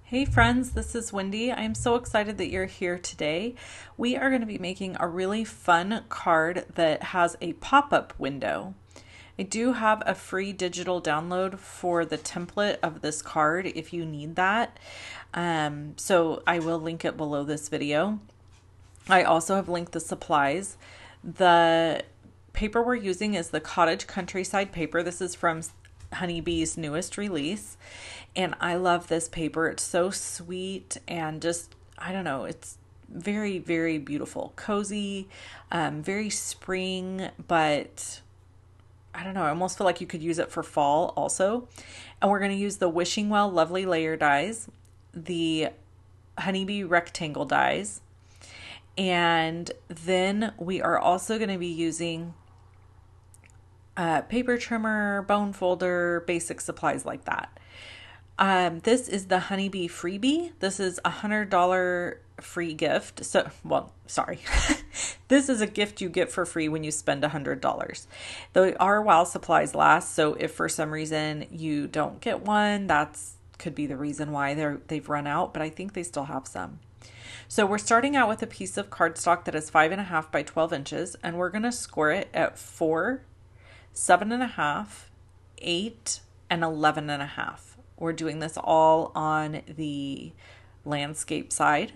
Hey friends, this is Wendy. I'm so excited that you're here today. We are going to be making a really fun card that has a pop-up window. I do have a free digital download for the template of this card if you need that. So I will link it below this video. I also have linked the supplies. The paper we're using is the Cottage Countryside paper. This is from Honeybee's newest release. And I love this paper. It's so sweet and just, I don't know, it's very, very beautiful. Cozy, very spring, but I don't know, I almost feel like you could use it for fall also. And we're going to use the Wishing Well Lovely Layer dies, the Honeybee Rectangle dies, and then we are also going to be using paper trimmer, bone folder, basic supplies like that. This is the Honeybee freebie. This is $100 free gift. So, well, sorry. This is a gift you get for free when you spend $100. They are while supplies last. So if for some reason you don't get one, that's could be the reason why they've run out, but I think they still have some. So we're starting out with a piece of cardstock that is 5.5 by 12 inches, and we're going to score it at 4, 7.5, 8, and 11.5. We're doing this all on the landscape side,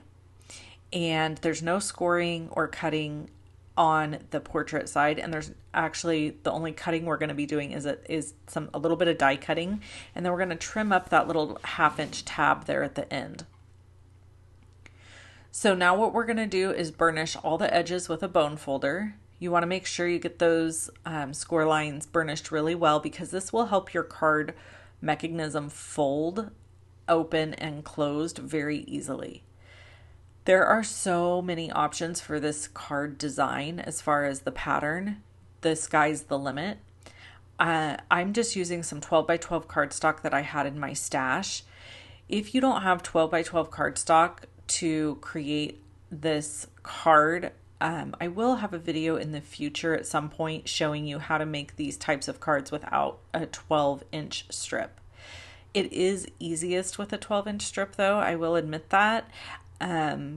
and there's no scoring or cutting on the portrait side. And there's actually the only cutting we're going to be doing is a little bit of die cutting, and then we're going to trim up that little 1/2-inch tab there at the end. So now what we're going to do is burnish all the edges with a bone folder. You want to make sure you get those score lines burnished really well, because this will help your card mechanism fold, open, and closed very easily. There are so many options for this card design as far as the pattern. The sky's the limit. I'm just using some 12 by 12 cardstock that I had in my stash. If you don't have 12 by 12 cardstock to create this card, I will have a video in the future at some point showing you how to make these types of cards without a 12-inch strip. It is easiest with a 12-inch strip though, I will admit that,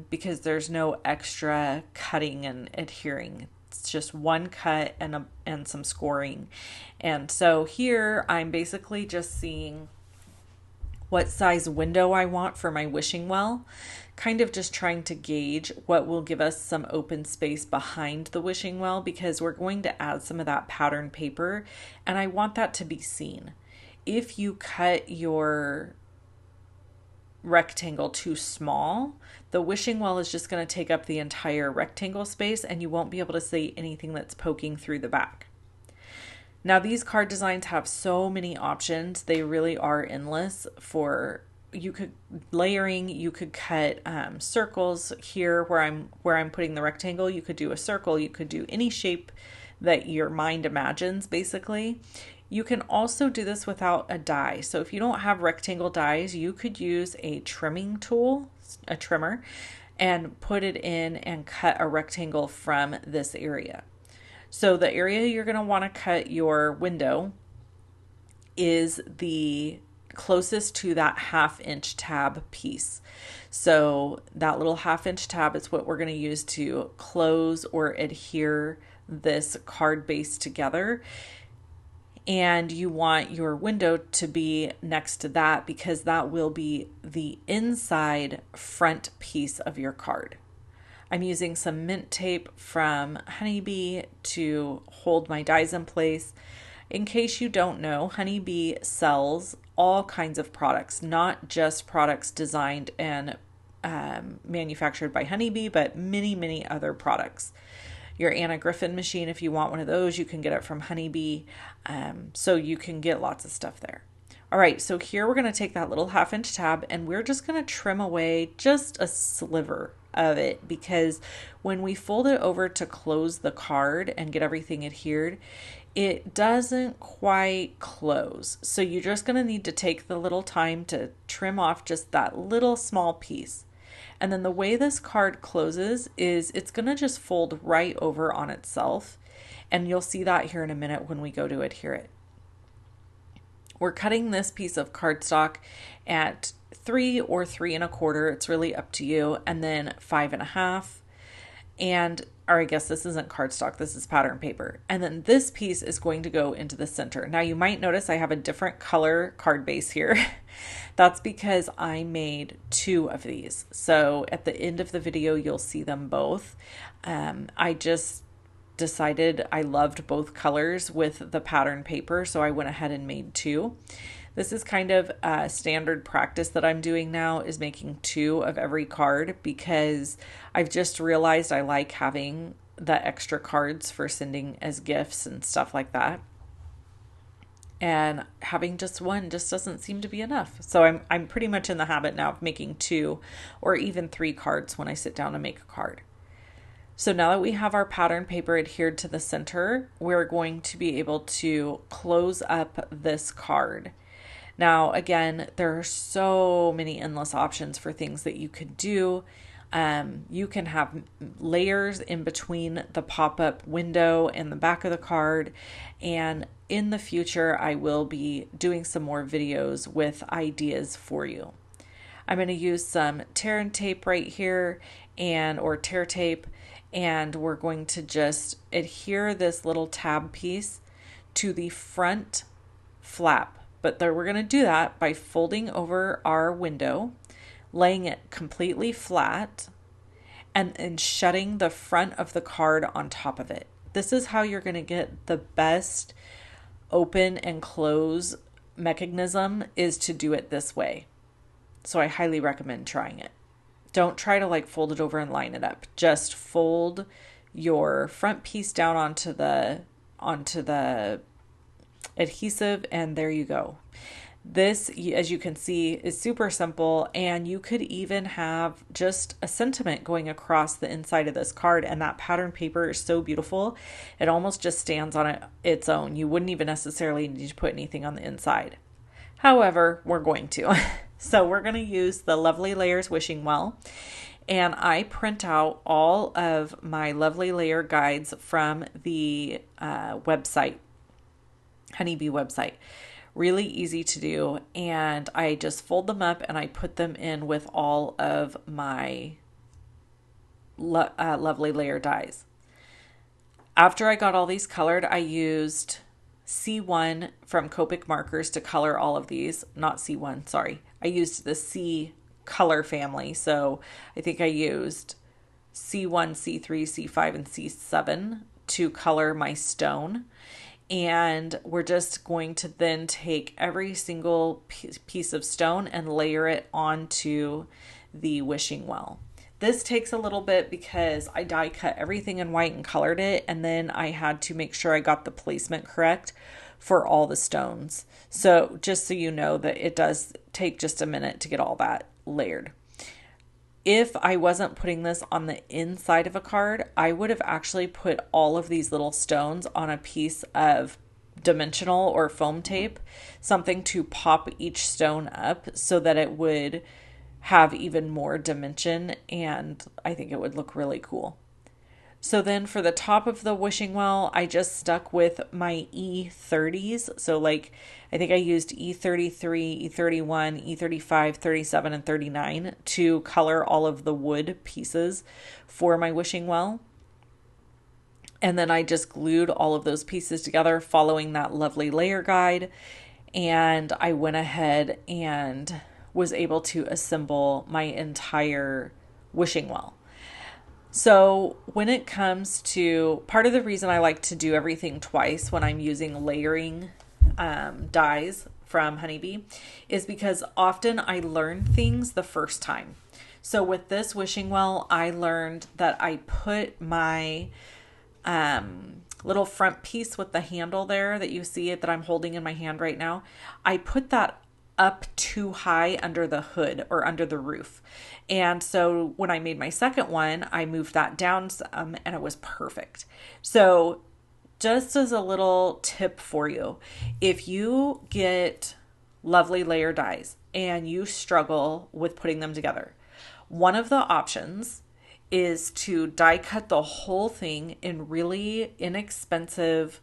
because there's no extra cutting and adhering. It's just one cut and some scoring. And so here I'm basically just seeing what size window I want for my wishing well, kind of just trying to gauge what will give us some open space behind the wishing well, because we're going to add some of that pattern paper and I want that to be seen. If you cut your rectangle too small, the wishing well is just going to take up the entire rectangle space and you won't be able to see anything that's poking through the back. Now these card designs have so many options. They really are endless. You could layering, you could cut circles here where I'm putting the rectangle. You could do a circle, you could do any shape that your mind imagines basically. You can also do this without a die. So if you don't have rectangle dies, you could use a trimming tool, a trimmer, and put it in and cut a rectangle from this area. So the area you're going to want to cut your window is the closest to that 1/2-inch tab piece. So that little 1/2-inch tab is what we're going to use to close or adhere this card base together. And you want your window to be next to that, because that will be the inside front piece of your card. I'm using some mint tape from Honeybee to hold my dies in place. In case you don't know, Honeybee sells all kinds of products, not just products designed and manufactured by Honeybee, but many, many other products. Your Anna Griffin machine, if you want one of those, you can get it from Honeybee. So you can get lots of stuff there. All right, so here we're going to take that little 1/2-inch tab and we're just going to trim away just a sliver of it, because when we fold it over to close the card and get everything adhered, it doesn't quite close. So you're just going to need to take the little time to trim off just that little small piece. And then the way this card closes is it's going to just fold right over on itself. And you'll see that here in a minute when we go to adhere it. We're cutting this piece of cardstock at 3 or 3 1/4. It's really up to you. And then 5 1/2. And, or I guess this isn't cardstock, this is pattern paper. And then this piece is going to go into the center. Now you might notice I have a different color card base here. That's because I made 2 of these. So at the end of the video, you'll see them both. I just decided I loved both colors with the pattern paper, so I went ahead and made 2. This is kind of a standard practice that I'm doing now, is making 2 of every card, because I've just realized I like having the extra cards for sending as gifts and stuff like that. And having just 1 just doesn't seem to be enough. So I'm pretty much in the habit now of making 2 or even 3 cards when I sit down to make a card. So now that we have our pattern paper adhered to the center, we're going to be able to close up this card. Now, again, there are so many endless options for things that you could do. You can have layers in between the pop-up window and the back of the card. And in the future, I will be doing some more videos with ideas for you. I'm going to use some tear and tape right here, or tear tape, and we're going to just adhere this little tab piece to the front flap. But we're going to do that by folding over our window, laying it completely flat, and shutting the front of the card on top of it. This is how you're going to get the best open and close mechanism, is to do it this way. So I highly recommend trying it. Don't try to like fold it over and line it up. Just fold your front piece down onto the adhesive, and there you go. This, as you can see, is super simple, and you could even have just a sentiment going across the inside of this card, and that pattern paper is so beautiful, it almost just stands on its own. You wouldn't even necessarily need to put anything on the inside. However, we're going to. So we're going to use the Lovely Layers Wishing Well, and I print out all of my Lovely Layer guides from the website, Honeybee website. Really easy to do, and I just fold them up and I put them in with all of my Lovely Layer dies. After I got all these colored, I used C1 from Copic markers to color all of these. Not C1, sorry. I used the C color family, so I think I used C1, C3, C5, and C7 to color my stone. And we're just going to then take every single piece of stone and layer it onto the wishing well. This takes a little bit because I die cut everything in white and colored it, and then I had to make sure I got the placement correct for all the stones. So just so you know that it does take just a minute to get all that layered. If I wasn't putting this on the inside of a card, I would have actually put all of these little stones on a piece of dimensional or foam tape, something to pop each stone up so that it would have even more dimension, and I think it would look really cool. So then for the top of the wishing well, I just stuck with my E30s. So like, I think I used E33, E31, E35, 37, and 39 to color all of the wood pieces for my wishing well. And then I just glued all of those pieces together following that Lovely Layer guide. And I went ahead and was able to assemble my entire wishing well. So when it comes to, part of the reason I like to do everything twice when I'm using layering dies from Honeybee is because often I learn things the first time. So with this wishing well, I learned that I put my little front piece with the handle there that you see it that I'm holding in my hand right now. I put that up too high under the hood or under the roof. And so when I made my second one, I moved that down some and it was perfect. So just as a little tip for you, if you get Lovely Layer dies and you struggle with putting them together, one of the options is to die cut the whole thing in really inexpensive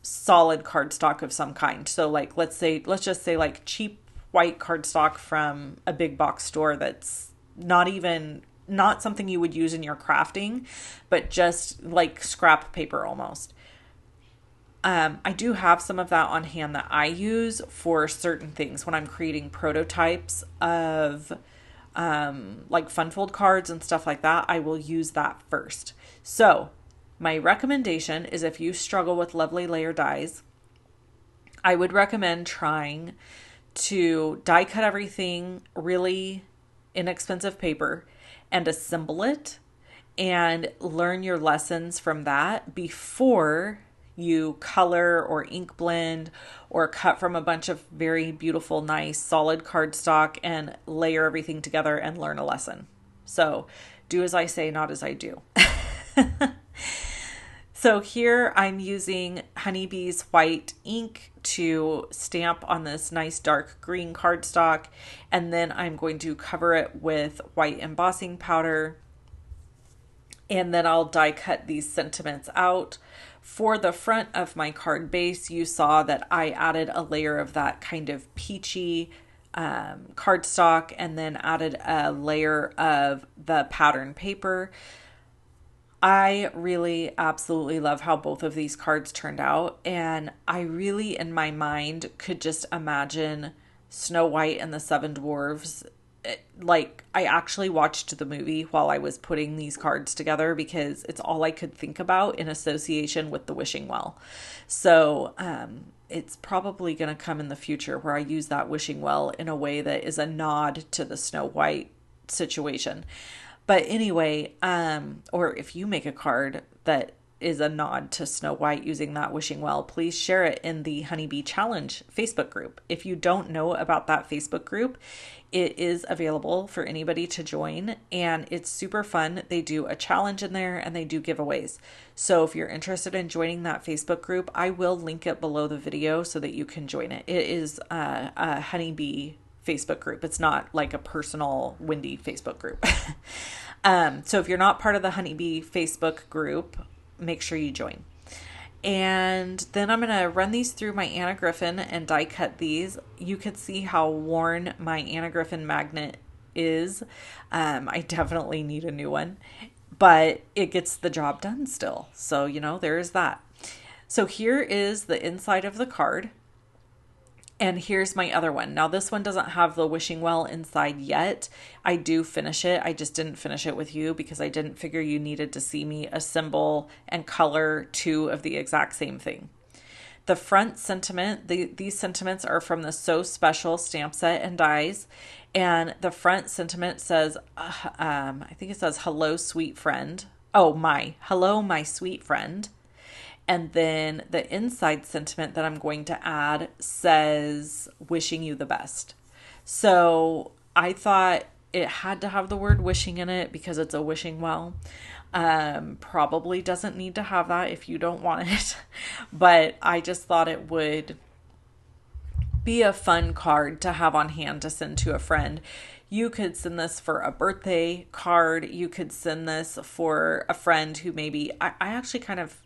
solid cardstock of some kind. So like, let's just say like cheap white cardstock from a big box store that's not something you would use in your crafting, but just like scrap paper almost. I do have some of that on hand that I use for certain things when I'm creating prototypes of like fun fold cards and stuff like that. I will use that first. So my recommendation is, if you struggle with lovely layer dies, I would recommend trying to die cut everything really inexpensive paper and assemble it and learn your lessons from that before you color or ink blend or cut from a bunch of very beautiful, nice, solid cardstock and layer everything together and learn a lesson. So do as I say, not as I do. So here I'm using Honeybee's white ink to stamp on this nice dark green cardstock, and then I'm going to cover it with white embossing powder, and then I'll die cut these sentiments out. For the front of my card base, you saw that I added a layer of that kind of peachy cardstock and then added a layer of the pattern paper. I really absolutely love how both of these cards turned out, and I really in my mind could just imagine Snow White and the Seven Dwarfs. Like, I actually watched the movie while I was putting these cards together because it's all I could think about in association with the wishing well. So it's probably going to come in the future where I use that wishing well in a way that is a nod to the Snow White situation. But anyway, or if you make a card that is a nod to Snow White using that wishing well, please share it in the Honeybee Challenge Facebook group. If you don't know about that Facebook group, it is available for anybody to join, and it's super fun. They do a challenge in there and they do giveaways. So if you're interested in joining that Facebook group, I will link it below the video so that you can join it. It is a Honeybee Facebook group. It's not like a personal Wendy Facebook group. So if you're not part of the Honeybee Facebook group, make sure you join. And then I'm going to run these through my Anna Griffin and die cut these. You could see how worn my Anna Griffin magnet is. I definitely need a new one, but it gets the job done still. So, there's that. So here is the inside of the card. And here's my other one. Now this one doesn't have the wishing well inside yet. I do finish it. I just didn't finish it with you because I didn't figure you needed to see me assemble and color two of the exact same thing. The front sentiment, these sentiments are from the So Special stamp set and dies. And the front sentiment says, I think it says, hello, sweet friend. Hello, my sweet friend. And then the inside sentiment that I'm going to add says, wishing you the best. So I thought it had to have the word wishing in it because it's a wishing well. Probably doesn't need to have that if you don't want it. But I just thought it would be a fun card to have on hand to send to a friend. You could send this for a birthday card. You could send this for a friend who maybe, I actually kind of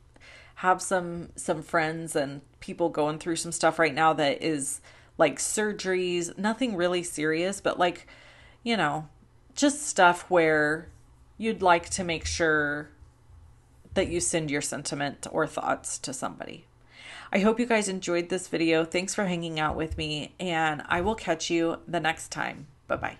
have some friends and people going through some stuff right now that is like surgeries, nothing really serious, but like, just stuff where you'd like to make sure that you send your sentiment or thoughts to somebody. I hope you guys enjoyed this video. Thanks for hanging out with me, and I will catch you the next time. Bye-bye.